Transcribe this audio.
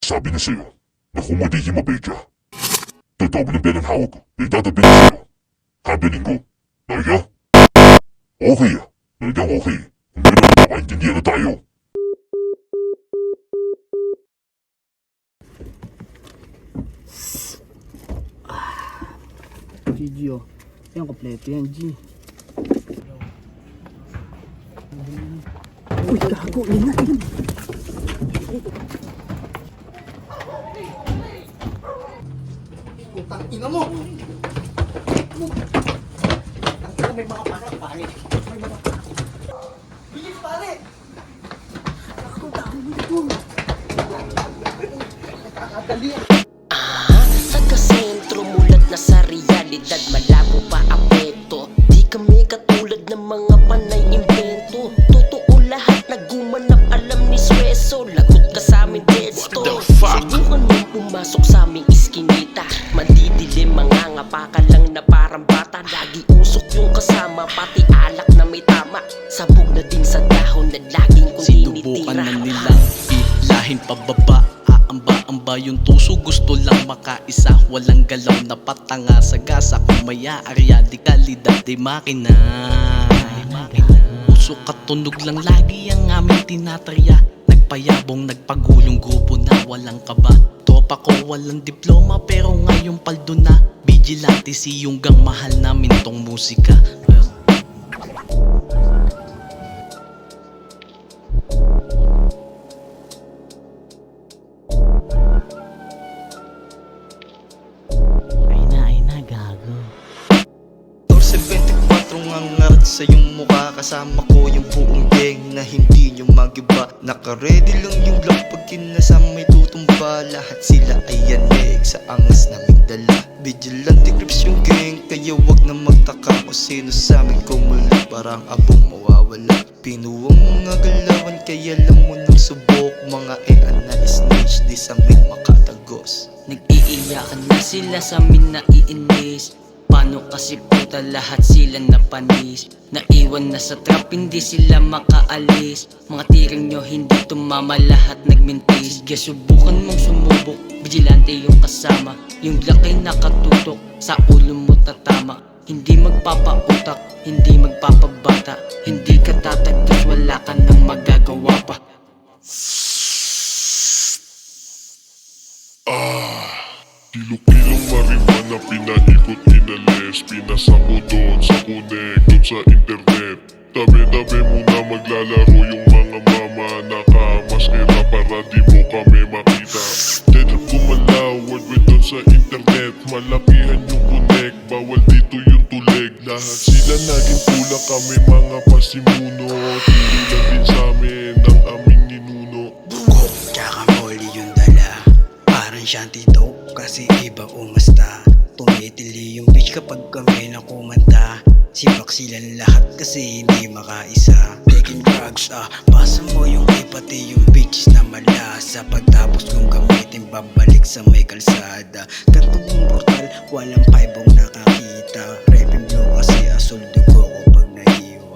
Sabi na sa'yo na kung magiging mabait ka, dodoble ang hawak ko, idadagdag ko sa'yo. Kabiling ko, Narya? Okay ah, talagang okay. Kung gano'n magkakaintindihan na tayo. GG oh. Yan, kompleto yan, G. Uy, gago. Yan na, yan. Putang ina mo! Putang ina, may mga panak, pare. May mga panak. Bilis, pare! Ako, dami nito. Nakakadali. Sa kasentro mulat na sa realidad, malabo pa apekto. Di kami katulad ng mga panay invento. Totoo lahat na gumanap, alam ni Sweso. Lagot ka sa amin, Deadsto. Subukan mong pumasok sa aming iskinita. Mandidilim, mangangapa ka lang na parang bata. Lagi usok yung kasama, pati alak na may tama. Sabog na din sa dahon na laging kung Sinubukan tinitira. na nilang ilahin pababa. Aamba-amba yung tuso, gusto lang makaisa. Walang galaw na patanga sa gasa. Kung maya arya di kalidad di makina. Usok at tunog lang lagi ang aming tinatarya. Nagpayabong, nagpagulong grupo na walang kaba. Tropa ko walang diploma pero ngayon paldo na. Vigilante si yung gang, mahal namin tong musika. Ay na, gago. 24 ngangarat sa iyong mukha. Kasama ko yung buong gang na hindi nyo magiba. Naka-ready lang yung block pag kinasama may tutumba. Lahat sila ay yanig sa angas naming dala. Vigilante crips yung gang, kaya wag na magtaka kung sino sa amin kumulit. Parang abong mawawala. Pinuwang mga galawan kaya alam mo nang subok. Mga na snitch di sa amin makatagos. Nag-iiyakan na sila sa amin naiinis. Paano kasi puta lahat sila napanis. Naiwan na sa trap, hindi sila makaalis. Mga tiring nyo hindi tumama, lahat nagmintis. Sige, subukan mong sumubok, vigilante yung kasama. Yung laki nakatutok, sa ulo mo tatama. Hindi magpapautak, hindi magpapabata. Hindi ka tatagdas, wala ka nang magagawa pa. Kilo-kilong marijuana pinaikot inalis. Pinasako doon sa connect, doon sa internet. Tabi-tabi muna maglalaro yung mga mama. Nakamaskera para di mo kami makita. Deadrop gumalaw, worldwide doon sa internet. Malakihan yung connect, bawal dito yung tuleg. Lahat sila naging pula, kami mga pasimuno. Turo na din sa amin ang aming ninuno. Bukod tsaka moli yung dala. Parang shanty dope kasi iba umasta. Tumitili yung bitch kapag kami na kumanta. Sibak silang lahat kasi hindi makaisa. Taking drugs pasa mo yung pati yung bitches na malasa. Pagtapos kong gamitin babalik sa may kalsada. Kantong brutal, walang paibong nakakita. Rapping blue kasi asol dugo ko pag nahiwa.